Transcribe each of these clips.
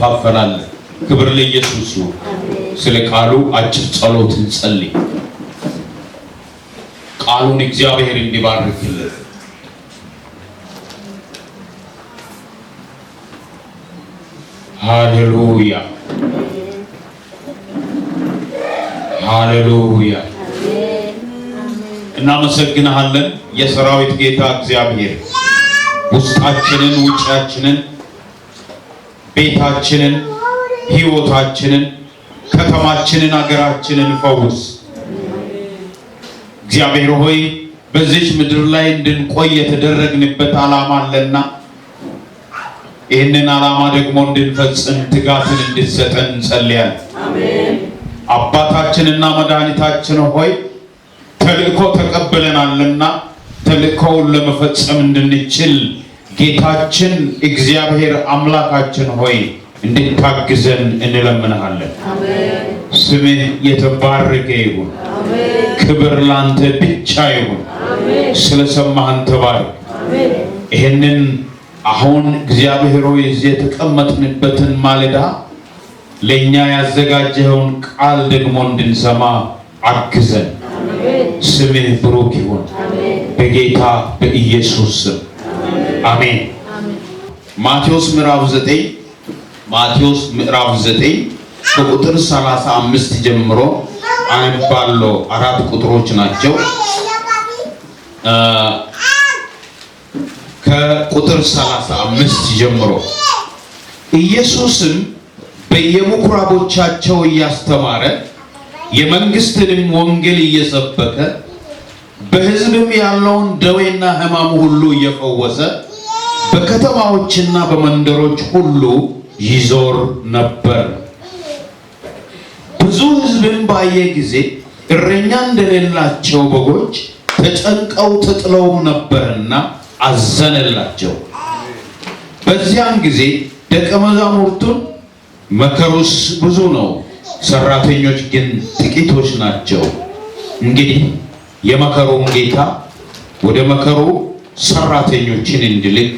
እንካፈላለን። ክብር ለኢየሱስ ይሁን። ስለ ቃሉ አጭር ጸሎት እንጸልይ። ቃሉን እግዚአብሔር እንዲባርክልን ሃሌሉያ ሃሌሉያ። እናመሰግንሃለን የሰራዊት ጌታ እግዚአብሔር ውስጣችንን፣ ውጫችንን፣ ቤታችንን፣ ህይወታችንን፣ ከተማችንን፣ አገራችንን ፈውስ። እግዚአብሔር ሆይ በዚህ ምድር ላይ እንድንቆይ የተደረግንበት ዓላማ አለና ይህንን ዓላማ ደግሞ እንድንፈጽም ትጋትን እንድትሰጠን እንጸልያለን። አሜን። አባታችንና መድኃኒታችን ሆይ ተልእኮ ተቀበለናልና ተልእኮውን ለመፈጸም እንድንችል ጌታችን እግዚአብሔር አምላካችን ሆይ እንድታግዘን እንለምንሃለን። አሜን። ስምህ የተባረከ ይሁን። አሜን። ክብር ላንተ ብቻ ይሁን። አሜን። ስለሰማህን ተባረክ። አሜን። ይሄንን አሁን እግዚአብሔር ሆይ እዚህ የተቀመጥንበትን ማለዳ ለኛ ያዘጋጀውን ቃል ደግሞ እንድንሰማ አግዘን። አሜን። ስምህ ብሩክ ይሁን። አሜን። በጌታ በኢየሱስ ስም አሜን። ማቴዎስ ምዕራፍ 9 ከቁጥር 35 ጀምሮ አንባለው። 4 ቁጥሮች ናቸው። ከቁጥር 35 ጀምሮ ኢየሱስም በየምኩራቦቻቸው እያስተማረ የመንግስትንም ወንጌል እየሰበከ በሕዝብም ያለውን ደዌና ሕማም ሁሉ እየፈወሰ በከተማዎችና በመንደሮች ሁሉ ይዞር ነበር። ብዙ ሕዝብም ባየ ጊዜ እረኛ እንደሌላቸው በጎች ተጨንቀው ተጥለው ነበርና አዘነላቸው። በዚያን ጊዜ ደቀ መዛሙርቱን መከሩስ ብዙ ነው፣ ሰራተኞች ግን ጥቂቶች ናቸው። እንግዲህ የመከሩን ጌታ ወደ መከሩ ሰራተኞችን እንዲልክ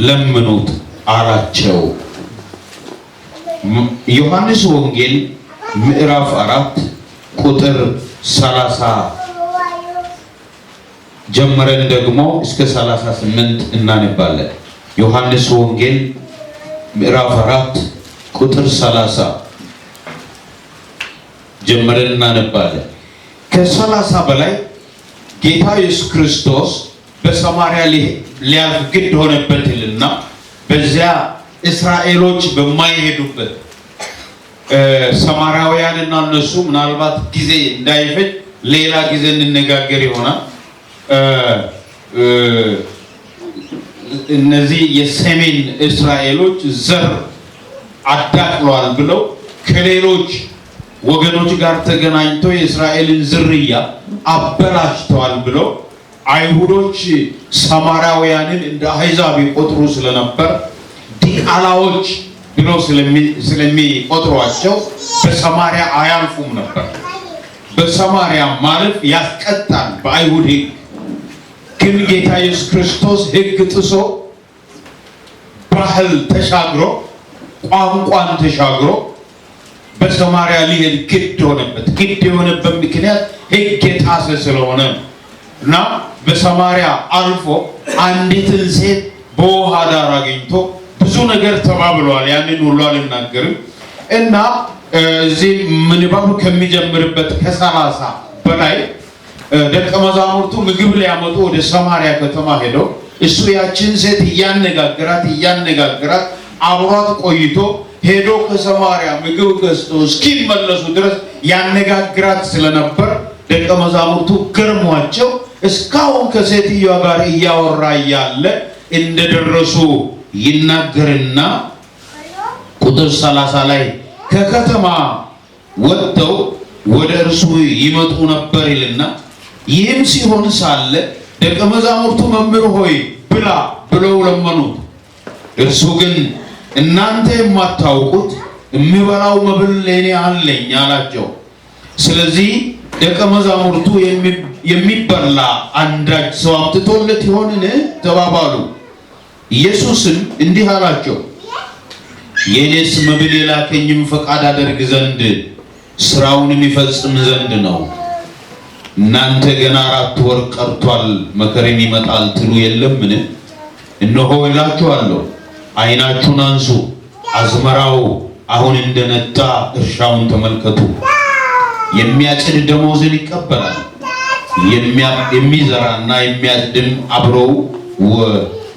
ለምኑት አላቸው። ዮሐንስ ወንጌል ምዕራፍ 4 ቁጥር 30 ጀምረን ደግሞ እስከ 38 እናነባለን። ዮሐንስ ወንጌል ምዕራፍ 4 ቁጥር 30 ጀምረን እናነባለን። ከ30 በላይ ጌታ ኢየሱስ ክርስቶስ በሰማርያ ሊያልፍ ግድ ሆነበትና በዚያ እስራኤሎች በማይሄዱበት ሰማራውያንና እነሱ ምናልባት ጊዜ እንዳይፈጅ ሌላ ጊዜ እንነጋገር ይሆናል። እነዚህ የሰሜን እስራኤሎች ዘር አዳቅሏል ብለው ከሌሎች ወገኖች ጋር ተገናኝተው የእስራኤልን ዝርያ አበላሽተዋል ብለው አይሁዶች ሰማራውያንን እንደ አሕዛብ ይቆጥሩ ስለነበር ዲቃላዎች ብለው ስለሚቆጥሯቸው በሰማርያ አያልፉም ነበር። በሰማርያ ማለፍ ያስቀጣል በአይሁድ ሕግ። ግን ጌታ ኢየሱስ ክርስቶስ ሕግ ጥሶ ባህል ተሻግሮ ቋንቋን ተሻግሮ በሰማርያ ሊሄድ ግድ ሆነበት። ግድ የሆነበት ምክንያት ሕግ የጣሰ ስለሆነ እና በሰማርያ አልፎ አንዲትን ሴት በውሃ ዳር አግኝቶ ብዙ ነገር ተባብለዋል። ያንን ሁሉ አልናገርም እና እዚህ ምንባቡ ከሚጀምርበት ከ30 በላይ ደቀ መዛሙርቱ ምግብ ሊያመጡ ወደ ሰማርያ ከተማ ሄደው እሱ ያችን ሴት እያነጋገራት አብሯት ቆይቶ ሄዶ ከሰማርያ ምግብ ገዝቶ እስኪመለሱ ድረስ ያነጋግራት ስለነበር ደቀ መዛሙርቱ ገርሟቸው እስካሁን ከሴትዮዋ ጋር እያወራ ያለ እንደደረሱ ይናገርና ቁጥር 30 ላይ ከከተማ ወጥተው ወደ እርሱ ይመጡ ነበር ይልና ይህም ሲሆን ሳለ ደቀ መዛሙርቱ መምህር ሆይ ብላ ብለው ለመኑት። እርሱ ግን እናንተ የማታውቁት የሚበላው መብል ለኔ አለኝ አላቸው። ስለዚህ ደቀ መዛሙርቱ የሚበላ አንዳች ሰው አምጥቶለት ይሆንን ተባባሉ። ኢየሱስም እንዲህ አላቸው፣ የኔስ መብል የላከኝም ፈቃድ አደርግ ዘንድ ስራውንም ይፈጽም ዘንድ ነው። እናንተ ገና 4 ወር ቀርቷል መከረም ይመጣል ትሉ የለምን? እነሆ እላችኋለሁ ዓይናችሁን አንሱ፣ አዝመራው አሁን እንደነጣ እርሻውን ተመልከቱ። የሚያጭድ ደመወዝን ይቀበላል፣ የሚዘራና የሚያጭድም አብረው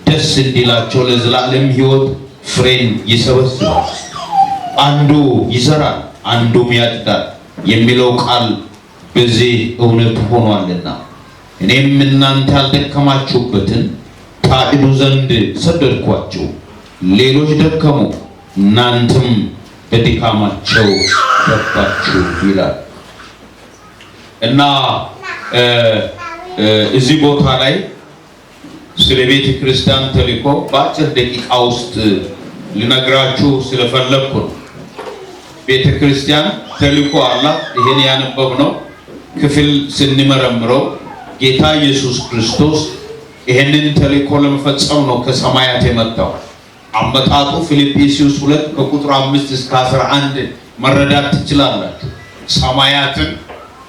ደስ እንዲላቸው ለዘላለም ሕይወት ፍሬን ይሰበስባል። አንዱ ይዘራል አንዱም ያጭዳል የሚለው ቃል በዚህ እውነት ሆኗልና እኔም እናንተ ያልደከማችሁበትን ታጭዱ ዘንድ ሰደድኳችሁ። ሌሎች ደከሙ፣ እናንተም በድካማቸው ረካችሁ ይላል እና እዚህ ቦታ ላይ ስለ ቤተ ክርስቲያን ተልእኮ በአጭር ደቂቃ ውስጥ ልነግራችሁ ስለፈለኩ ነው። ቤተ ክርስቲያን ተልእኮ አላት። ይሄን ያነበብነው ክፍል ስንመረምረው ጌታ ኢየሱስ ክርስቶስ ይሄንን ተልእኮ ለመፈጸም ነው ከሰማያት የመጣው። አመጣጡ ፊልጵስዩስ 2 ከቁጥር 5 እስከ 11 መረዳት ትችላላችሁ። ሰማያትን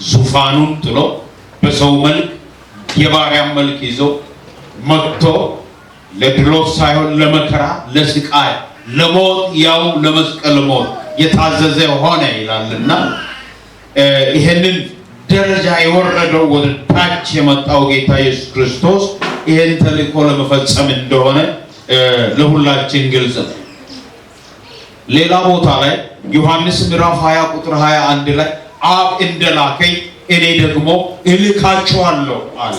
ዙፋኑን ጥሎ በሰው መልክ የባሪያ መልክ ይዞ መጥቶ ለድሎት ሳይሆን ለመከራ፣ ለስቃይ፣ ለሞት ያው ለመስቀል ሞት የታዘዘ ሆነ ይላልና ይሄንን ደረጃ የወረደው ወደ ታች የመጣው ጌታ ኢየሱስ ክርስቶስ ይሄን ተልእኮ ለመፈጸም እንደሆነ ለሁላችን ግልጽ ነው። ሌላ ቦታ ላይ ዮሐንስ ምዕራፍ 20 ቁጥር 21 ላይ አብ እንደላከኝ እኔ ደግሞ እልካችኋለሁ አለ።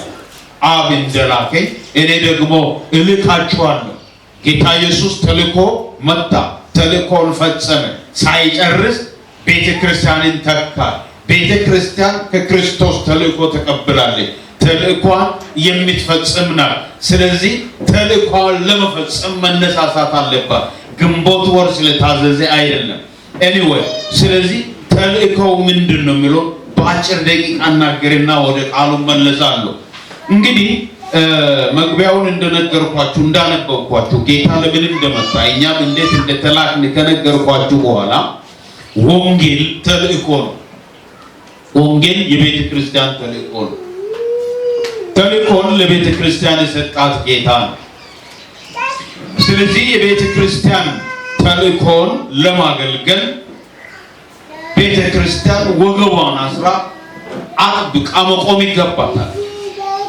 አብ እንደላከኝ እኔ ደግሞ እልካችኋለሁ። ጌታ ኢየሱስ ተልእኮ መጣ፣ ተልእኮን ፈጸመ። ሳይጨርስ ቤተ ክርስቲያንን ተካ። ቤተ ክርስቲያን ከክርስቶስ ተልእኮ ተቀብላለች። ተልእኳን የምትፈጽም ናት። ስለዚህ ተልእኳን ለመፈጸም መነሳሳት አለባት። ግንቦት ወር ስለታዘዘ አይደለም። ኤኒዌይ ስለዚህ ተልእኮው ምንድን ነው የሚለው በአጭር ደቂቃ እናገርና ወደ ቃሉ መለሳለሁ። እንግዲህ መግቢያውን እንደነገርኳችሁ እንዳነበብኳችሁ ጌታ ለምን እንደመጣ እኛም እንዴት እንደተላክን ከነገርኳችሁ በኋላ ወንጌል ተልእኮ ነው። ወንጌል የቤተ ክርስቲያን ተልእኮ ነው። ተልእኮን ለቤተ ክርስቲያን የሰጣት ጌታ ነው። ስለዚህ የቤተ ክርስቲያን ተልእኮን ለማገልገል ቤተ ክርስቲያን ወገቧን አስራ አጥብቃ መቆም ይገባታል።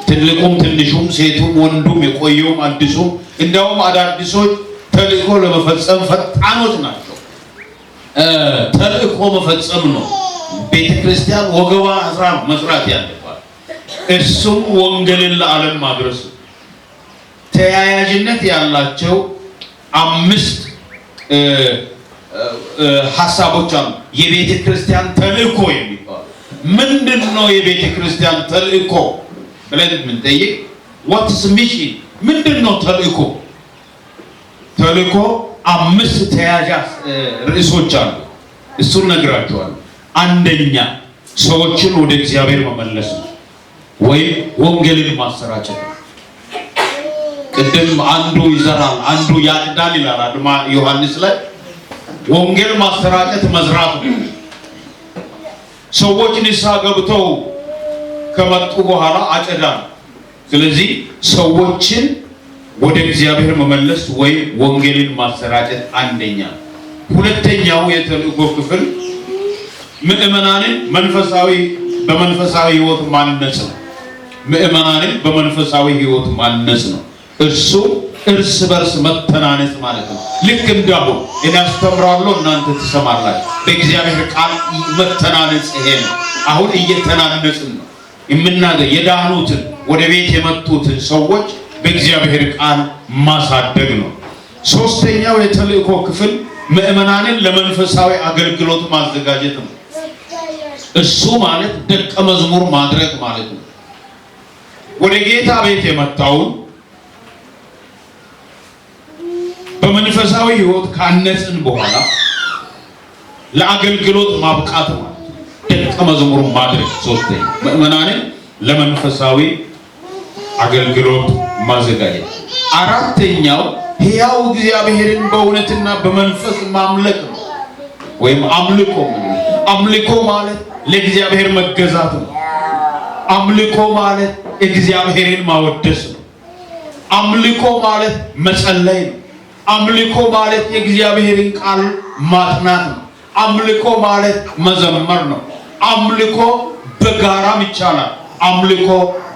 ትልቁም ትንሹም ሴቱም ወንዱም የቆየውም አዲሱም እንደውም አዳዲሶች ተልእኮ ለመፈጸም ፈጣኖች ናቸው። ተልእኮ መፈጸም ነው ቤተ ክርስቲያን ወገቧን አስራ መስራት ያለባት። እሱም ወንጌልን ለዓለም ማድረስ። ተያያዥነት ያላቸው 5 ሐሳቦች አሉ። የቤተ ክርስቲያን ተልእኮ የሚባሉ ምንድነው? የቤተ ክርስቲያን ተልእኮ ብለን የምንጠይቅ what's mission ምንድነው ተልእኮ? ተልእኮ 5 ተያያዥ ርዕሶች አሉ። እሱን ነግራችኋለሁ። አንደኛ ሰዎችን ወደ እግዚአብሔር መመለስ ነው ወይም ወንጌልን ማሰራጨት ነው። ቅድም አንዱ ይዘራል አንዱ ያጭዳል ይላል አድማ ዮሐንስ ላይ። ወንጌል ማሰራጨት መዝራት ነው። ሰዎች ንስሐ ገብተው ከመጡ በኋላ አጨዳ ነው። ስለዚህ ሰዎችን ወደ እግዚአብሔር መመለስ ወይም ወንጌልን ማሰራጨት አንደኛ። ሁለተኛው የተልእኮ ክፍል ምእመናንን በመንፈሳዊ ሕይወት ማነጽ ነው። ምእመናንን በመንፈሳዊ ሕይወት ማነጽ ነው። እርሱ እርስ በርስ መተናነጽ ማለት ነው። ልክ እንዳሁን እኔ አስተምራለሁ እናንተ ትሰማላችሁ። በእግዚአብሔር ቃል መተናነጽ ይሄ ነው። አሁን እየተናነጽን ነው የምናገር የዳኑትን ወደ ቤት የመጡትን ሰዎች በእግዚአብሔር ቃል ማሳደግ ነው። ሶስተኛው የተልእኮ ክፍል ምእመናንን ለመንፈሳዊ አገልግሎት ማዘጋጀት ነው። እሱ ማለት ደቀ መዝሙር ማድረግ ማለት ነው። ወደ ጌታ ቤት የመጣውን በመንፈሳዊ ሕይወት ካነጽን በኋላ ለአገልግሎት ማብቃት ማለት ነው። ደቀ መዝሙር ማድረግ ሶስተኛ ምእመናንን ለመንፈሳዊ አገልግሎት ማዘጋጀት። አራተኛው ሕያው እግዚአብሔርን በእውነትና በመንፈስ ማምለክ ነው ወይም አምልኮ። አምልኮ ማለት ለእግዚአብሔር መገዛት ነው። አምልኮ ማለት እግዚአብሔርን ማወደስ ነው። አምልኮ ማለት መጸለይ ነው። አምልኮ ማለት የእግዚአብሔርን ቃል ማጥናት ነው። አምልኮ ማለት መዘመር ነው። አምልኮ በጋራም ይቻላል። አምልኮ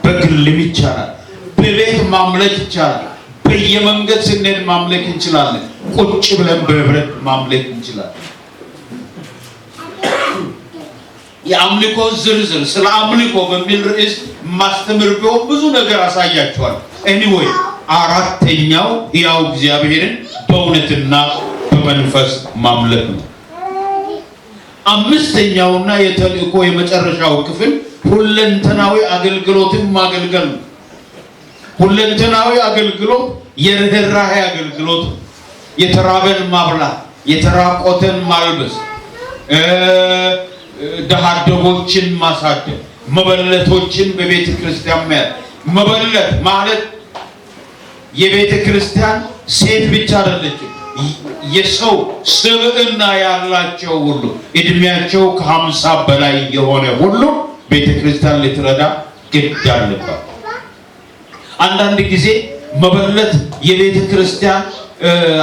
በግልም ይቻላል። በቤት ማምለክ ይቻላል። በየመንገድ ስንሄድ ማምለክ እንችላለን። ቁጭ ብለን በህብረት ማምለክ እንችላለን። የአምልኮ ዝርዝር ስለ አምልኮ በሚል ርዕስ ማስተምር ቢሆን ብዙ ነገር አሳያቸዋል። ኤኒዌይ አራተኛው ሕያው እግዚአብሔርን በእውነትና በመንፈስ ማምለክ ነው። አምስተኛውና የተልእኮ የመጨረሻው ክፍል ሁለንተናዊ አገልግሎትን ማገልገል ነው። ሁለንተናዊ አገልግሎት የርህራሄ አገልግሎት፣ የተራበን ማብላት፣ የተራቆተን ማልበስ፣ ድሃ አደጎችን ማሳደግ፣ መበለቶችን በቤተ ክርስቲያን መያዝ። መበለት ማለት የቤተ ክርስቲያን ሴት ብቻ አይደለችም። የሰው ስብዕና ያላቸው ሁሉ እድሜያቸው ከ50 በላይ የሆነ ሁሉ ቤተ ክርስቲያን ልትረዳ ግድ አለባት። አንዳንድ ጊዜ መበለት የቤተ ክርስቲያን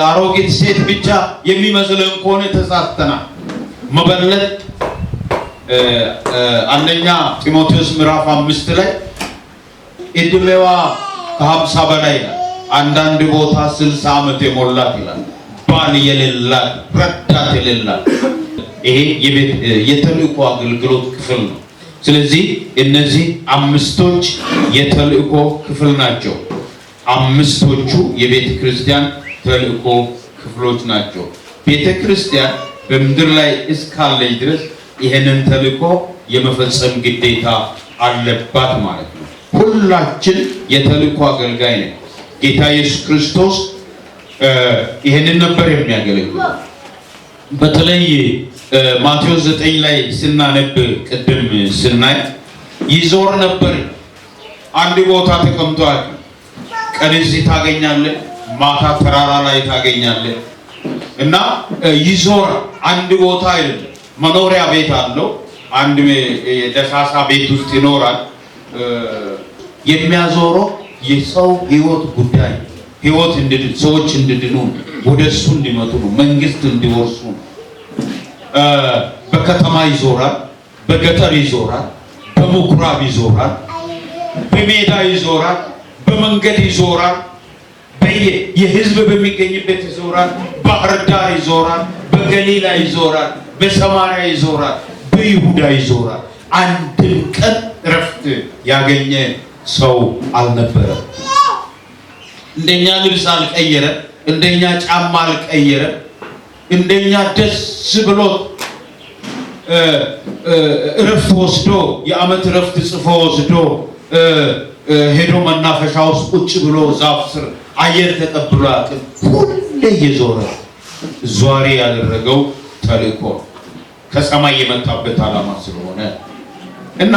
አሮጊት ሴት ብቻ የሚመስለን ከሆነ ተሳስተናል። መበለት አንደኛ ጢሞቴዎስ ምዕራፍ 5 ላይ እድሜዋ ከ50 በላይ ነው። አንዳንድ ቦታ 60 ዓመት የሞላት ይላል። ባል የሌላት፣ ረዳት የሌላት። ይሄ የተልእኮ አገልግሎት ክፍል ነው። ስለዚህ እነዚህ አምስቶች የተልእኮ ክፍል ናቸው። አምስቶቹ የቤተ ክርስቲያን ተልእኮ ክፍሎች ናቸው። ቤተ ክርስቲያን በምድር ላይ እስካለች ድረስ ይሄንን ተልእኮ የመፈጸም ግዴታ አለባት ማለት ነው። ሁላችን የተልእኮ አገልጋይ ነን። ጌታ ኢየሱስ ክርስቶስ ይሄንን ነበር የሚያገለግለው። በተለይ ማቴዎስ 9 ላይ ስናነብ ቅድም ስናይ ይዞር ነበር። አንድ ቦታ ተቀምጧል። ቀን እዚህ ታገኛለህ፣ ማታ ተራራ ላይ ታገኛለህ። እና ይዞር አንድ ቦታ አይደለም። መኖሪያ ቤት አለው። አንድ የደሳሳ ቤት ውስጥ ይኖራል። የሚያዞረው የሰው ህይወት ጉዳይ፣ ህይወት ሰዎች እንዲድኑ ወደሱ እንዲመጡ ነው፣ መንግስት እንዲወርሱ ነው። በከተማ ይዞራል፣ በገጠር ይዞራል፣ በምኩራብ ይዞራል፣ በሜዳ ይዞራል፣ በመንገድ ይዞራል፣ የህዝብ በሚገኝበት ይዞራል፣ ባህር ዳር ይዞራል፣ በገሊላ ይዞራል፣ በሰማርያ ይዞራል፣ በይሁዳ ይዞራል። አንድም ቀን እረፍት ያገኘ ሰው አልነበረም። እንደኛ ልብስ አልቀየረም፣ እንደኛ ጫማ አልቀየረም፣ እንደኛ ደስ ብሎት እረፍት ወስዶ የዓመት እረፍት ጽፎ ወስዶ ሄዶ መናፈሻ ውስጥ ቁጭ ብሎ ዛፍ ስር አየር ተቀብሎ አቅም ሁሌ እየዞረ ዟሪ ያደረገው ተልእኮ ከሰማይ የመጣበት ዓላማ ስለሆነ እና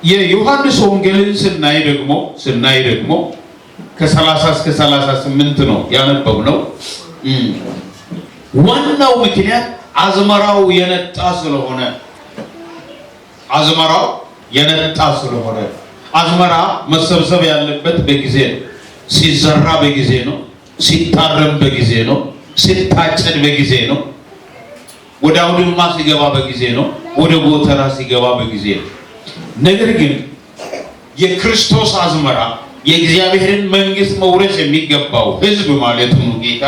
የዮሐንስ ወንጌልን ስናይ ደግሞ ከ30 እስከ 38 ነው ያነበብነው። ዋናው ምክንያት አዝመራው የነጣ ስለሆነ አዝመራ መሰብሰብ ያለበት በጊዜ ነው። ሲዘራ በጊዜ ነው። ሲታረም በጊዜ ነው። ሲታጨድ በጊዜ ነው። ወደ አውድማ ሲገባ በጊዜ ነው። ወደ ጎተራ ሲገባ በጊዜ ነው። ነገር ግን የክርስቶስ አዝመራ የእግዚአብሔርን መንግስት መውረስ የሚገባው ሕዝብ ማለት ነው። ጌታ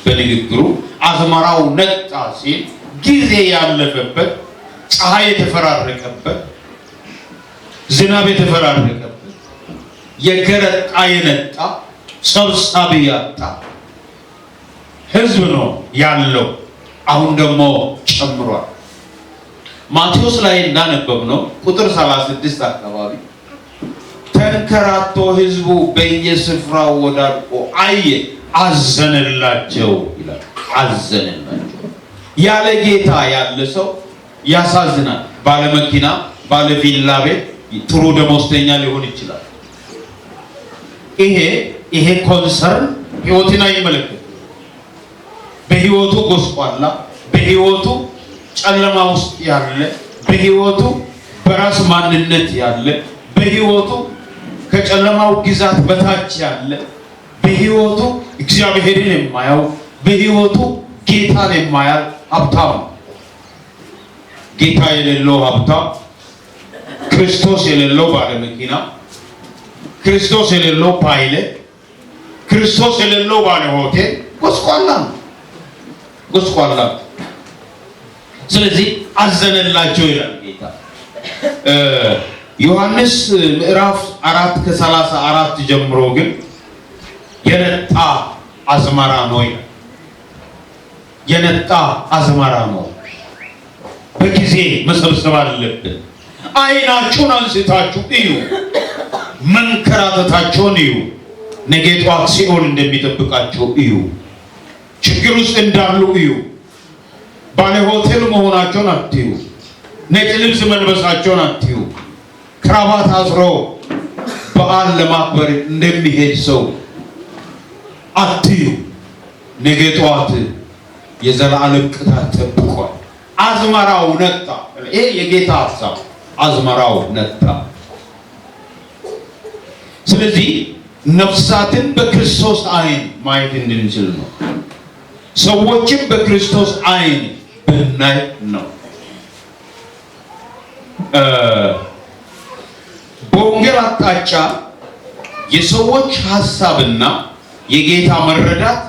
በንግግሩ አዝመራው ነጣ ሲል ጊዜ ያለፈበት፣ ፀሐይ የተፈራረቀበት፣ ዝናብ የተፈራረቀበት፣ የገረጣ የነጣ ሰብሳቢ ያጣ ሕዝብ ነው ያለው። አሁን ደግሞ ጨምሯል። ማቴዎስ ላይ እንዳነበብነው ቁጥር 36 አካባቢ ተንከራቶ ሕዝቡ በየስፍራው ወዳድቆ አየ፣ አዘነላቸው ይላል። አዘነላቸው። ያለ ጌታ ያለ ሰው ያሳዝናል። ባለመኪና፣ ባለቪላ ቤት ጥሩ ደሞዝተኛ ሊሆን ይችላል። ይሄ ኮንሰርን ህይወትን አይመለከትም። በህይወቱ ጎስቋላ፣ በህይወቱ ጨለማ ውስጥ ያለ፣ በህይወቱ በራስ ማንነት ያለ፣ በህይወቱ ከጨለማው ግዛት በታች ያለ፣ በህይወቱ እግዚአብሔርን የማያውቅ፣ በህይወቱ ጌታን የማያውቅ ሀብታም። ጌታ የሌለው ሀብታም፣ ክርስቶስ የሌለው ባለመኪና፣ ክርስቶስ የሌለው ፓይለት፣ ክርስቶስ የሌለው ባለ ሆቴል ጎስቋላ ነው፣ ጎስቋላ። ስለዚህ አዘነላቸው ይላል ጌታ። ዮሐንስ ምዕራፍ 4 ከ34 ጀምሮ ግን የነጣ አዝመራ ነው ይላል። የነጣ አዝመራ ነው። በጊዜ መሰብሰብ አለብን። አይናችሁን አንስታችሁ እዩ፣ መንከራተታቸውን እዩ፣ ነገ ጧት ሲኦል እንደሚጠብቃቸው እዩ፣ ችግር ውስጥ እንዳሉ እዩ። ባለ ሆቴል መሆናቸውን አትዩ፣ ነጭ ልብስ መልበሳቸውን አትዩ፣ ክራባት አስሮ በዓል ለማክበር እንደሚሄድ ሰው አትዩ። ነገ ጧት የዘላለም ቅጣት ጠብቋል። አዝመራው ነጣ። ይሄ የጌታ ሐሳብ፣ አዝመራው ነጣ። ስለዚህ ነፍሳትን በክርስቶስ አይን ማየት እንድንችል ነው። ሰዎችን በክርስቶስ አይን ብናይ ነው። በወንጌል አቅጣጫ የሰዎች ሐሳብና የጌታ መረዳት፣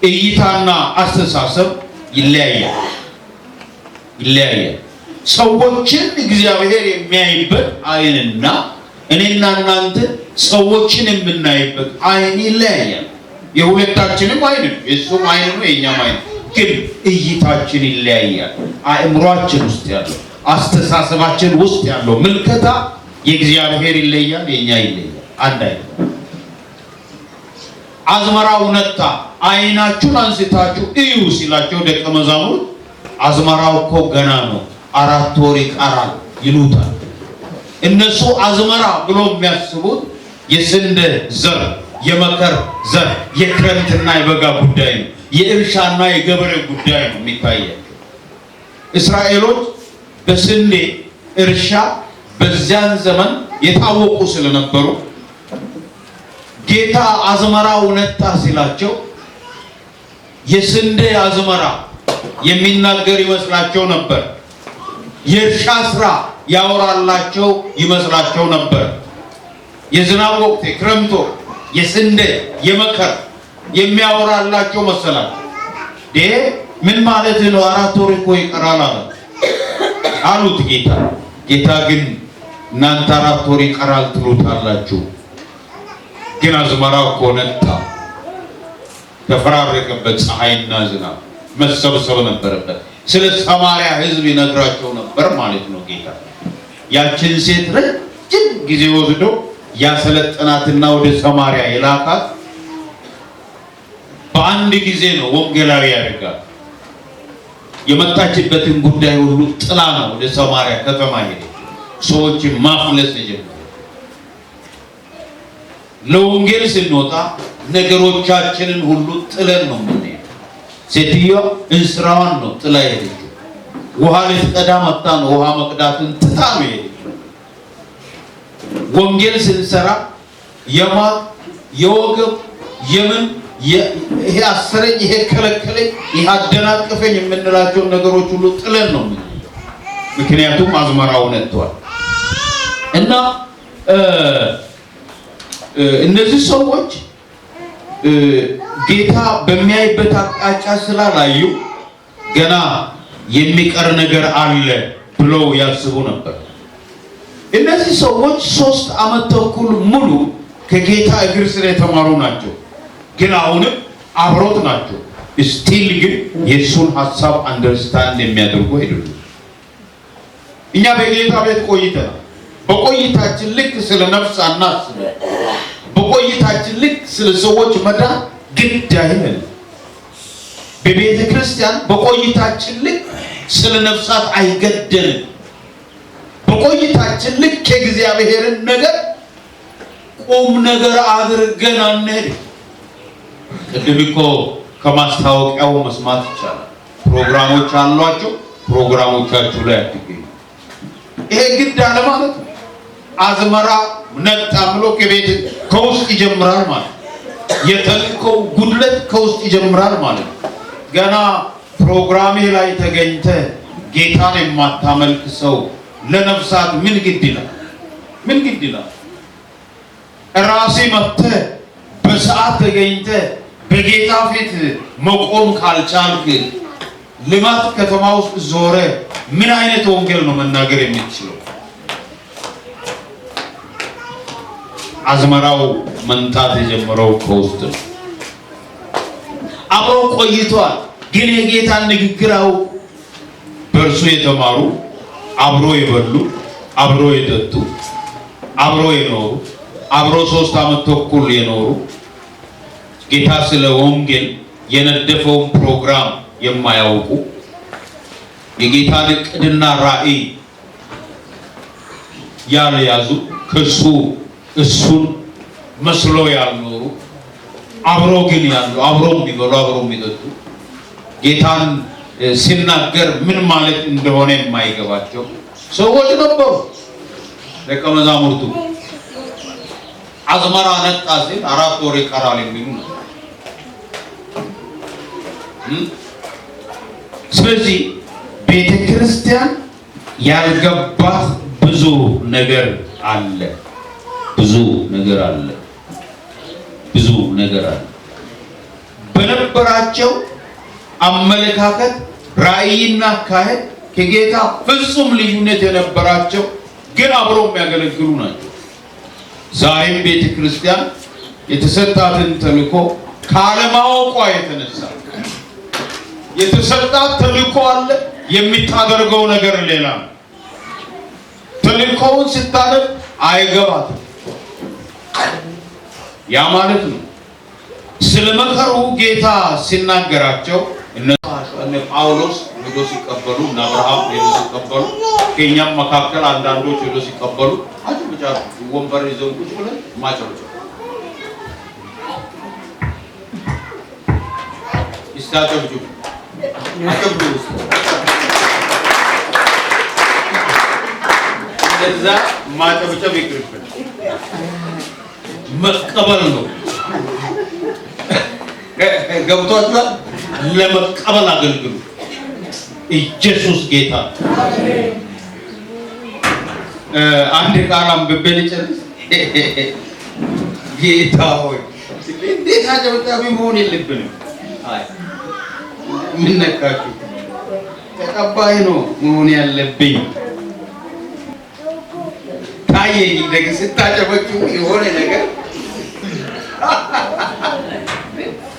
እይታና አስተሳሰብ ይለያያል። ሰዎችን እግዚአብሔር የሚያይበት አይንና እኔና እናንተ ሰዎችን የምናይበት አይን ይለያያል። የሁለታችንም አይን ነው፣ የእሱም አይን ነው፣ የእኛም አይን፣ ግን እይታችን ይለያያል። አእምሯችን ውስጥ ያለው፣ አስተሳሰባችን ውስጥ ያለው ምልከታ የእግዚአብሔር ይለያል፣ የእኛ ይለያል። አንድ አይነት አዝመራው ነጣ፣ አይናችሁን አንስታችሁ እዩ ሲላቸው ደቀ መዛሙርት አዝመራው እኮ ገና ነው፣ 4 ወር ይቀራል ይሉታል። እነሱ አዝመራ ብሎ የሚያስቡት የስንዴ ዘር፣ የመከር ዘር፣ የክረምትና የበጋ ጉዳይ ነው፣ የእርሻና የገበሬ ጉዳይ ነው የሚታያቸው። እስራኤሎች በስንዴ እርሻ በዚያን ዘመን የታወቁ ስለነበሩ ጌታ አዝመራው ነጣ ሲላቸው የስንዴ አዝመራ የሚናገር ይመስላቸው ነበር። የእርሻ ስራ ያወራላቸው ይመስላቸው ነበር። የዝናብ ወቅት፣ የክረምት ወቅት፣ የስንዴ የመከር የሚያወራላቸው መሰላቸው። ምን ማለት ነው? 4 ወር እኮ ይቀራል አሉት ጌታ። ጌታ ግን እናንተ 4 ወር ይቀራል ትሉታላችሁ፣ ግን አዝመራው እኮ ነጣ። ተፈራረቀበት፣ ፀሐይና ዝናብ መሰብሰብ ነበረበት። ስለ ሰማርያ ሕዝብ ይነግራቸው ነበር ማለት ነው ጌታ። ያችን ሴት ረጅም ጊዜ ወስዶ ያሰለጠናትና ወደ ሰማርያ የላካት በአንድ ጊዜ ነው ወንጌላዊ ያደርጋል። የመጣችበትን ጉዳይ ሁሉ ጥላ ነው ወደ ሰማርያ ከተማ ሄደ። ሰዎችን ማፍለስ ጀመረ። ለወንጌል ስንወጣ ነገሮቻችንን ሁሉ ጥለን ነው የምንሄደው። ሴትዮዋ እንስራዋን ነው ጥላ ሄደችው። ውሃ ልትቀዳ መጣ ነው ውሃ መቅዳትን ትታ ነው ሄደችው። ወንጌል ስንሰራ የወገብ የምን ይሄ አሰረኝ፣ ይሄ ከለከለኝ፣ ይሄ አደናቀፈኝ የምንላቸውን ነገሮች ሁሉ ጥለን ነው የምንሄደው። ምክንያቱም አዝመራው ነጥቷል። እና እነዚህ ሰዎች ጌታ በሚያይበት አቅጣጫ ስላላዩ ገና የሚቀር ነገር አለ ብለው ያስቡ ነበር። እነዚህ ሰዎች 3 ዓመት ተኩል ሙሉ ከጌታ እግር ስር የተማሩ ናቸው፣ ግን አሁንም አብሮት ናቸው። ስቲል ግን የእሱን ሀሳብ አንደርስታንድ የሚያደርጉ አይደሉም። እኛ በጌታ ቤት ቆይተናል። በቆይታችን ልክ ስለ ነፍስ አናስብ። በቆይታችን ልክ ስለ ሰዎች መዳን ግድ አይደለም። በቤተ ክርስቲያን በቆይታችን ልክ ስለ ነፍሳት አይገደልም። በቆይታችን ልክ የእግዚአብሔርን ነገር ቁም ነገር አድርገን አንሄድ። ቅድም እኮ ከማስታወቂያው መስማት ይቻላል። ፕሮግራሞች አሏቸው፣ ፕሮግራሞቻችሁ ላይ አትገኙ። ይሄ ግድ አለ ማለት ነው። አዝመራ ነጣ ብሎ ከውስጥ ይጀምራል ማለት ነው። የተልእኮው ጉድለት ከውስጥ ይጀምራል ማለት ነው። ገና ፕሮግራሜ ላይ ተገኝተ ጌታን የማታመልክ ሰው ለነፍሳት ምን ግድ ይላል? ምን ግድ ይላል? ራሴ መጥተህ በሰዓት ተገኝተ በጌታ ፊት መቆም ካልቻልክ ልማት ከተማ ውስጥ ዞረ ምን አይነት ወንጌል ነው መናገር የምትችለው? አዝመራው መንታት የጀመረው ከውስጥ ነው። አብሮ ቆይቷል፣ ግን የጌታን ንግግራው በእርሱ የተማሩ አብሮ የበሉ አብሮ የጠጡ አብሮ የኖሩ አብሮ 3 ዓመት ተኩል የኖሩ ጌታ ስለ ወንጌል የነደፈውን ፕሮግራም የማያውቁ የጌታን ዕቅድና ራእይ ያልያዙ እሱን መስሎ ያልኖሩ አብሮ ግን ያሉ አብሮ የሚበሉ አብሮ የሚጠጡ ጌታን ሲናገር ምን ማለት እንደሆነ የማይገባቸው ሰዎች ነበሩ። ደቀ መዛሙርቱ አዝመራ ነጣ ሲል 4 ወር ይቀራል የሚሉ ነው። ስለዚህ ቤተ ክርስቲያን ያልገባት ብዙ ነገር አለ። ብዙ ነገር አለ። ብዙ ነገር አለ። በነበራቸው አመለካከት ራእይና አካሄድ ከጌታ ፍጹም ልዩነት የነበራቸው ግን አብረው የሚያገለግሉ ናቸው። ዛሬም ቤተ ክርስቲያን የተሰጣትን ተልእኮ ካለማወቋ የተነሳ የተሰጣት ተልእኮ አለ፣ የሚታደርገው ነገር ሌላ ነው። ተልእኮውን ስታደርግ አይገባትም። ያ ማለት ነው ስለ መከሩ ጌታ ሲናገራቸው እነ ጳውሎስ ሄዶ ሲቀበሉ እና አብርሃም ሄዶ ሲቀበሉ ከኛም መካከል አንዳንዶች ሄዶ ሲቀበሉ አጭብጫ ወንበር ይዘው ቁጭ ብለው ማጨብጨብ ይስታጨብጩ አጨብጩ እዛ ማጨብጨብ ይቅርብን። መቀበል ነው። ገብቷችኋል? ለመቀበል አገልግሉ። ኢየሱስ ጌታ። አንድ ቃል አንብቤ ልጨርስ። ጌታ ሆይ እንዴት አጨብጫቢ መሆን የለብንም። አይ ምን ነካችሁ? ተቀባይ ነው መሆን ያለብኝ። ታየኝ ነገር ስታጨበጭቡ የሆነ ነገር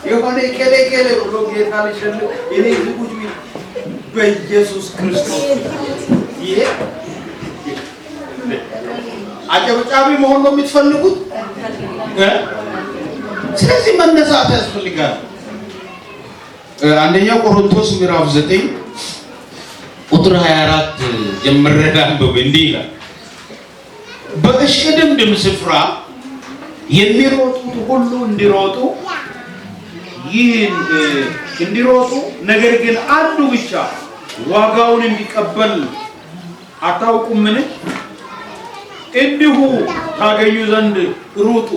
የሆነ ከለከለ ብሎ ጌታ ልሽል እኔ ዝጉጅ በኢየሱስ ክርስቶስ ይሄ አጨብጫቢ መሆን ነው የምትፈልጉት? ስለዚህ መነሳት ያስፈልጋል። አንደኛ ቆሮንቶስ ምዕራፍ 9 ቁጥር 24 ጀምረን አንብብ። እንዲህ ይላል በእሽቅድምድም ስፍራ የሚሮጡት ሁሉ እንዲሮጡ ነገር ግን አንዱ ብቻ ዋጋውን እንዲቀበል አታውቁምን? እንዲሁ ታገኙ ዘንድ ሩጡ።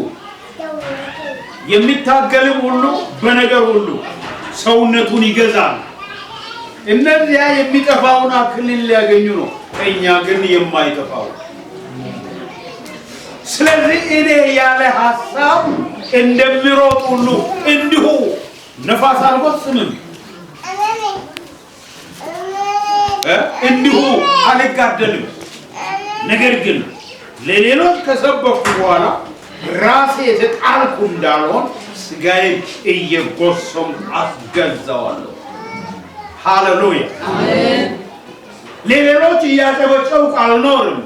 የሚታገልም ሁሉ በነገር ሁሉ ሰውነቱን ይገዛል። እነዚያ የሚጠፋውን አክሊል ሊያገኙ ነው፣ እኛ ግን የማይጠፋው። ስለዚህ እኔ ያለ ሐሳብ እንደሚሮጥ ሁሉ እንዲሁ ነፋስ አልጎስምም፣ እንዲሁ አልጋደልም። ነገር ግን ለሌሎች ከሰበኩ በኋላ ራሴ የተጣልኩ እንዳልሆን ስጋዬን እየጎሰምኩ አስገዛዋለሁ። ሃሌሉያ አሜን። ለሌሎች እያጨበጨብኩ አልኖርም።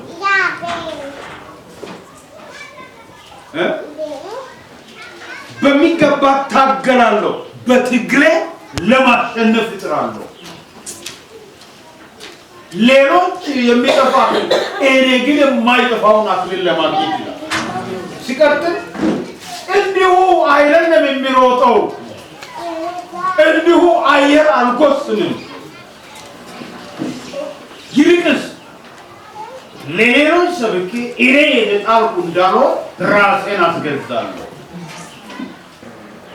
በሚገባ ታገላለሁ፣ በትግሌ ለማሸነፍ እጥራለሁ። ሌሎች የሚጠፋ እኔ ግን የማይጠፋውን አክሊል ለማግኘት ይላል። ሲቀጥል እንዲሁ አይደለም የሚሮጠው፣ እንዲሁ አየር አልጎስንም። ይልቅስ ለሌሎች ሰብኬ እኔ የተጣልኩ እንዳልሆን ራሴን አስገዛለሁ።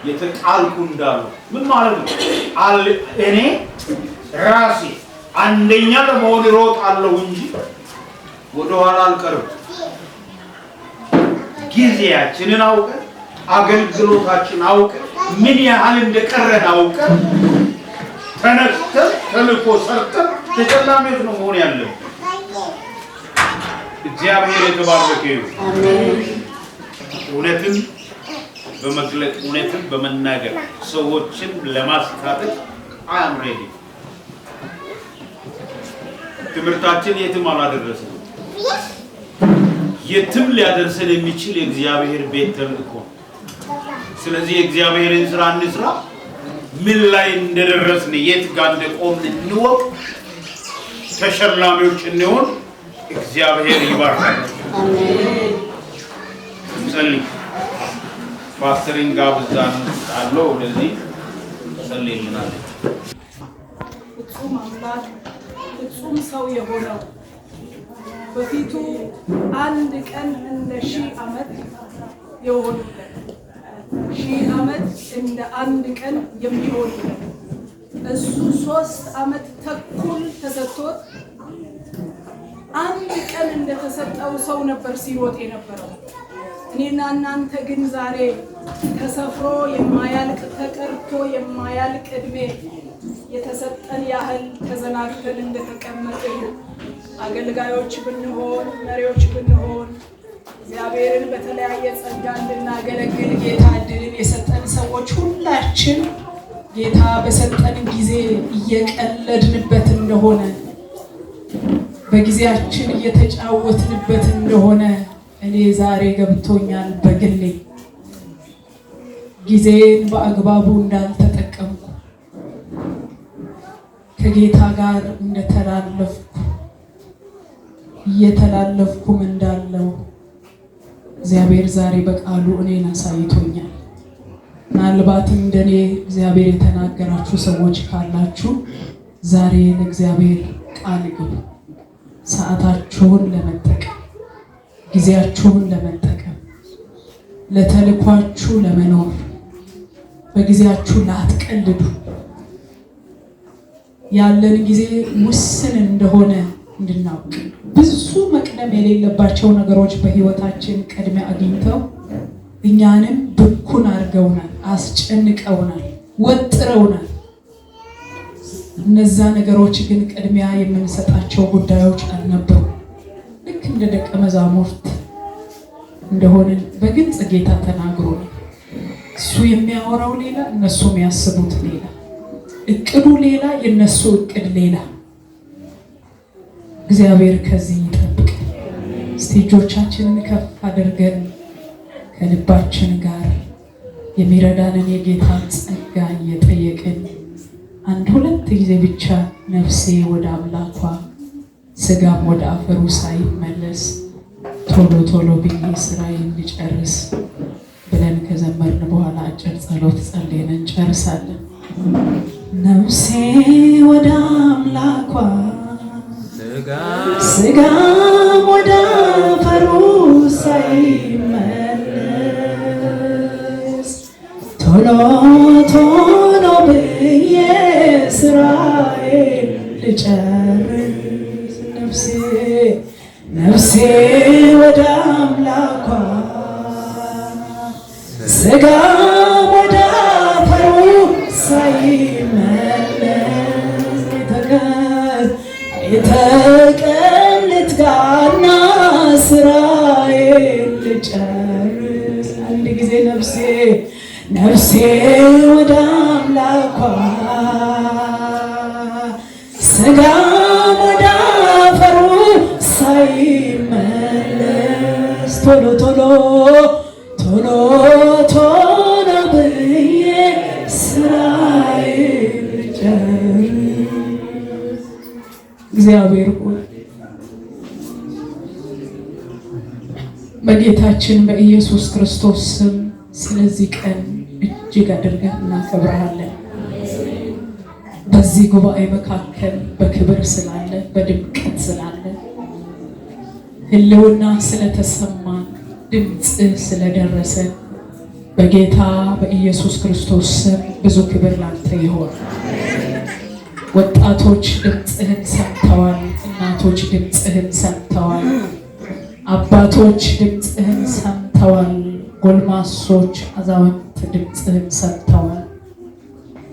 የተጣልኩ እንዳልሆን ምን ማለት ነው? እኔ ራሴ አንደኛ ለመሆን እሮጣለሁ እንጂ ወደኋላ አልቀርም። ጊዜያችንን አውቀን አገልግሎታችን አውቀን ምን ያህል እንደቀረን አውቀን ተነስተን ተልእኮ ሰርተን ተሸላሚዎች ነው መሆን ያለብን። እግዚአብሔር የተባረከ ይሁን። አሜን። እውነትን በመግለጥ እውነትን በመናገር ሰዎችን ለማስታጠቅ አም ሬዲ። ትምህርታችን የትም አላደረሰንም። የትም ሊያደርሰን የሚችል የእግዚአብሔር ቤት ተልእኮ። ስለዚህ የእግዚአብሔርን ስራ እንስራ። ምን ላይ እንደደረስን የት ጋር እንደቆምን እንወቅ። ተሸላሚዎች እንሆን። እግዚአብሔር ይባርካል። አሜን። ጸልይ። ፓስተሪን ጋብዛን አለው ለዚህ ጸልይልናል። ፍጹም አምላክ ፍጹም ሰው የሆነው በፊቱ አንድ ቀን እንደ 1000 ዓመት የሆነለት 1000 ዓመት እንደ አንድ ቀን የሚሆንለት እሱ 3 ዓመት ተኩል ተሰጥቶት አንድ ቀን እንደተሰጠው ሰው ነበር ሲሮጥ የነበረው። እኔና እናንተ ግን ዛሬ ተሰፍሮ የማያልቅ ተቀርቶ የማያልቅ እድሜ የተሰጠን ያህል ተዘናግተን እንደተቀመጥን አገልጋዮች ብንሆን መሪዎች ብንሆን እግዚአብሔርን በተለያየ ጸጋ እንድናገለግል ጌታ እድልን የሰጠን ሰዎች ሁላችን ጌታ በሰጠን ጊዜ እየቀለድንበት እንደሆነ በጊዜያችን እየተጫወትንበት እንደሆነ እኔ ዛሬ ገብቶኛል። በግሌ ጊዜን በአግባቡ እንዳልተጠቀምኩ ከጌታ ጋር እንደተላለፍኩ እየተላለፍኩም እንዳለው እግዚአብሔር ዛሬ በቃሉ እኔን አሳይቶኛል። ምናልባትም እንደኔ እግዚአብሔር የተናገራችሁ ሰዎች ካላችሁ ዛሬ ለእግዚአብሔር ቃል ግቡ። ሰዓታችሁን ለመጠቀም ጊዜያችሁን ለመጠቀም ለተልኳችሁ ለመኖር በጊዜያችሁ ላትቀልዱ። ያለን ጊዜ ውስን እንደሆነ እንድናውቅ ብዙ መቅደም የሌለባቸው ነገሮች በህይወታችን ቅድሚያ አግኝተው እኛንም ብኩን አድርገውናል፣ አስጨንቀውናል፣ ወጥረውናል። እነዛ ነገሮች ግን ቅድሚያ የምንሰጣቸው ጉዳዮች አልነበሩ። ልክ እንደ ደቀ መዛሙርት እንደሆነ በግልጽ ጌታ ተናግሮናል። እሱ የሚያወራው ሌላ፣ እነሱ የሚያስቡት ሌላ፣ እቅዱ ሌላ፣ የነሱ እቅድ ሌላ። እግዚአብሔር ከዚህ ይጠብቅ። እስቲ እጆቻችንን ከፍ አድርገን ከልባችን ጋር የሚረዳንን የጌታን ጸጋ እየጠየቅን አንድ ሁለት ጊዜ ብቻ ነፍሴ ወደ አምላኳ ስጋም ወደ አፈሩ ሳይመለስ ቶሎ ቶሎ ብዬ ስራዬን ልጨርስ ብለን ከዘመርን በኋላ አጭር ጸሎት ጸልየን እንጨርሳለን። ነፍሴ ወደ አምላኳ ስጋም ወደ አፈሩ ሳይመለስ ቶሎ ቶሎ ብዬ ስራዬን ልጨርስ። ነፍሴ ወደ አምላኳ ስጋም ወደ አፈሩ ሳይመለስ የተቀን ልትጋና ስራዬን ልጨርስ። አንድ ጊዜ ነፍሴ ወደ አምላኳ ስጋም ወደ አፈሩ ሳይመለስ ቶሎ ቶሎ ብዬ ስራዬን ልጨርስ። እግዚአብሔር ሆይ በጌታችን በኢየሱስ ክርስቶስ ስም ስለዚህ ቀን እጅግ አድርገን እናከብረሃለን። በዚህ ጉባኤ መካከል በክብር ስላለ፣ በድምቀት ስላለ፣ ህልውና ስለተሰማን፣ ድምፅ ስለደረሰ በጌታ በኢየሱስ ክርስቶስ ስም ብዙ ክብር ላንተ ይሆን። ወጣቶች ድምፅህን ሰምተዋል። እናቶች ድምፅህን ሰምተዋል። አባቶች ድምፅህን ሰምተዋል። ጎልማሶች፣ አዛውንት ድምፅህን ሰምተዋል።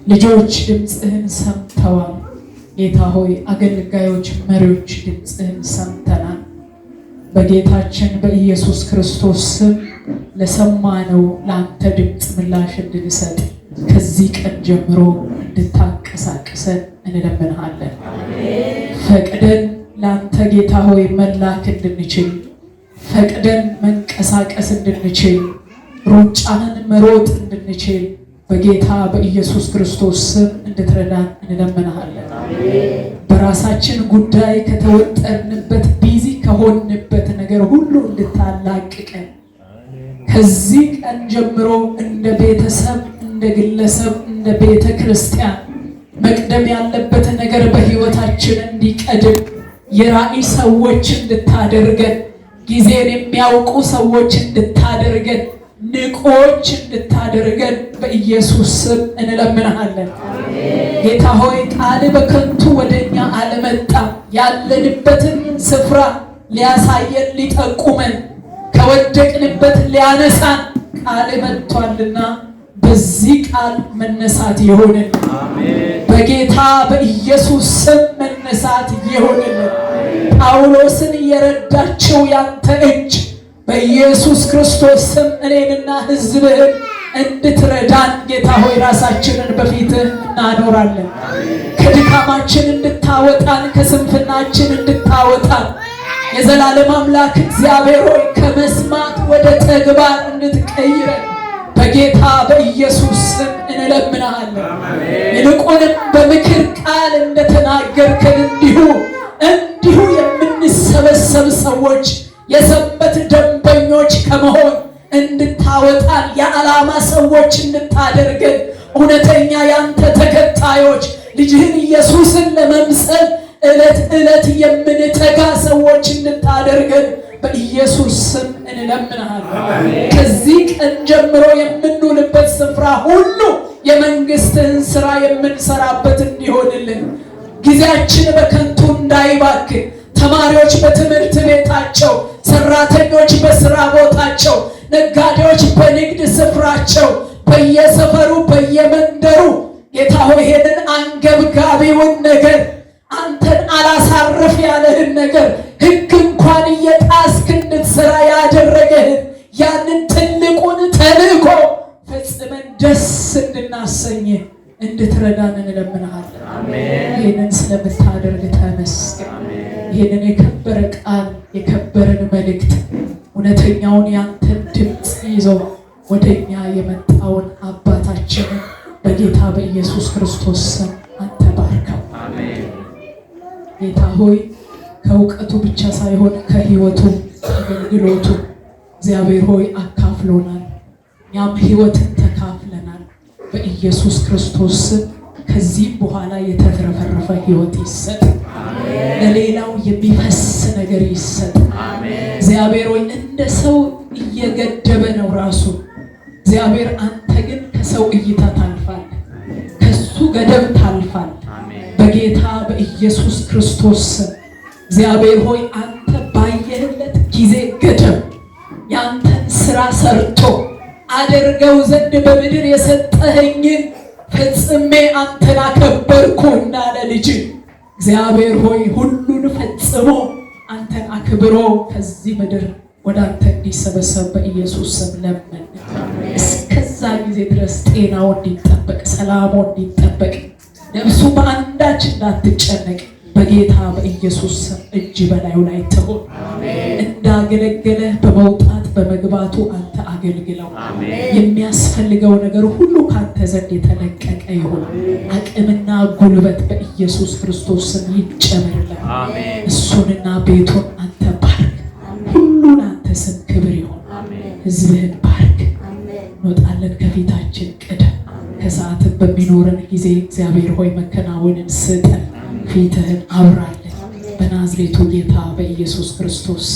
ልጆች ድምፅህን ሰምተዋል። ጌታ ሆይ አገልጋዮች፣ መሪዎች ድምፅህን ሰምተናል። በጌታችን በኢየሱስ ክርስቶስ ስም ለሰማነው ለአንተ ድምፅ ምላሽ እንድንሰጥ ከዚህ ቀን ጀምሮ እንድታንቀሳቅሰን እንለምንሃለን። ፈቅደን ለአንተ ጌታ ሆይ መላክ እንድንችል፣ ፈቅደን መንቀሳቀስ እንድንችል፣ ሩጫንን መሮጥ እንድንችል በጌታ በኢየሱስ ክርስቶስ ስም እንድትረዳን እንለምንሃለን። በራሳችን ጉዳይ ከተወጠርንበት ቢዚ ከሆንበት ነገር ሁሉ እንድታላቅቀን ከዚህ ቀን ጀምሮ እንደ ቤተሰብ፣ እንደ ግለሰብ፣ እንደ ቤተ ክርስቲያን መቅደም ያለበት ነገር በህይወታችን እንዲቀድም የራእይ ሰዎች እንድታደርገን፣ ጊዜን የሚያውቁ ሰዎች እንድታደርገን፣ ንቆች እንድታደርገን በኢየሱስ ስም እንለምንሃለን። ጌታ ሆይ ቃል በከንቱ ወደኛ አልመጣም። ያለንበትን ስፍራ ሊያሳየን ሊጠቁመን ከወደቅንበት ሊያነሳን ቃል መጥቷልና በዚህ ቃል መነሳት ይሆንልን። በጌታ በኢየሱስ ስም መነሳት ይሆንልን። ጳውሎስን የረዳችው ያንተ እጅ በኢየሱስ ክርስቶስ ስም እኔንና ሕዝብህን እንድትረዳን ጌታ ሆይ ራሳችንን በፊትህ እናኖራለን። ከድካማችን እንድታወጣን፣ ከስንፍናችን እንድታወጣን የዘላለም አምላክ እግዚአብሔር ሆይ ከመስማት ወደ ተግባር እንድትቀይረን በጌታ በኢየሱስ ስም እንለምናለን። ይልቁንም በምክር ቃል እንደተናገርከን እንዲሁ የምንሰበሰብ ሰዎች የሰንበት ደንበኞች ከመሆን እንድታወጣን፣ የዓላማ ሰዎች እንድታደርገን፣ እውነተኛ ያንተ ተከታዮች ልጅህን ኢየሱስን ለመምሰል ዕለት ዕለት የምንተጋ ሰዎች እንድታደርገን በኢየሱስ ስም እንለምናለን። ከዚህ ቀን ጀምሮ የምንውልበት ስፍራ ሁሉ የመንግስትህን ስራ የምንሰራበት እንዲሆንልን፣ ጊዜያችን በከንቱ እንዳይባክን፣ ተማሪዎች በትምህርት ቤታቸው፣ ሰራተኞች በስራ ቦታቸው፣ ነጋዴዎች በንግድ ስፍራቸው፣ በየሰፈሩ በየመንደሩ ጌታ ሆይ ይሄንን አንገብጋቢውን ነገር አንተን አላሳርፍ ያለህን ነገር ሕግ እንኳን እየጣስክ እንድትሰራ ያደረገህን ያንን ትልቁን ተልእኮ ፈጽመን ደስ እንድናሰኝ እንድትረዳን እንለምንሃለን። ይህንን ስለምታደርግ ተመስገን። ይህንን የከበረ ቃል የከበረን መልእክት እውነተኛውን ያንተን ድምፅ ይዘው ወደኛ የመጣውን አባታችንን በጌታ በኢየሱስ ክርስቶስ ስም አንተ ባርከው። ጌታ ሆይ ከእውቀቱ ብቻ ሳይሆን ከህይወቱ አገልግሎቱ እግዚአብሔር ሆይ አካፍሎናል። እኛም ህይወትን ተካፍለናል። በኢየሱስ ክርስቶስ ስም ከዚህም በኋላ የተትረፈረፈ ህይወት ይሰጥ፣ ለሌላው የሚፈስ ነገር ይሰጥ። እግዚአብሔር ሆይ እንደ ሰው እየገደበ ነው ራሱ። እግዚአብሔር አንተ ግን ከሰው እይታ ታልፋለህ፣ ከሱ ገደብ ታልፋለህ። በጌታ በኢየሱስ ክርስቶስ ስም እግዚአብሔር ሆይ አንተ ባየህለት ጊዜ ገደብ ያንተን ስራ ሰርቶ አደርገው ዘንድ በምድር የሰጠኸኝን ፈጽሜ አንተን አከበርኩ እንዳለ ልጅ እግዚአብሔር ሆይ ሁሉን ፈጽሞ አንተን አክብሮ ከዚህ ምድር ወደ አንተ እንዲሰበሰብ በኢየሱስ ስም ለምን። እስከዛ ጊዜ ድረስ ጤናው እንዲጠበቅ፣ ሰላሙ እንዲጠበቅ፣ ነፍሱ በአንዳች እንዳትጨነቅ በጌታ በኢየሱስ ስም እጅ በላዩ ላይ ትሁን። እንዳገለገለ በመውጣት በመግባቱ አንተ አገልግለው። የሚያስፈልገው ነገር ሁሉ ካንተ ዘንድ የተለቀቀ ይሁን። አቅምና ጉልበት በኢየሱስ ክርስቶስ ስም ይጨመርለት። እሱንና ቤቱን አንተ ባርክ። ሁሉን አንተ ስም ክብር ይሁን። ሕዝብህን ባርክ። እንወጣለን፣ ከፊታችን ቅደም። ከሰዓት በሚኖረን ጊዜ እግዚአብሔር ሆይ መከናወንን ስጠን፣ ፊትህን አብራለን። በናዝሬቱ ጌታ በኢየሱስ ክርስቶስ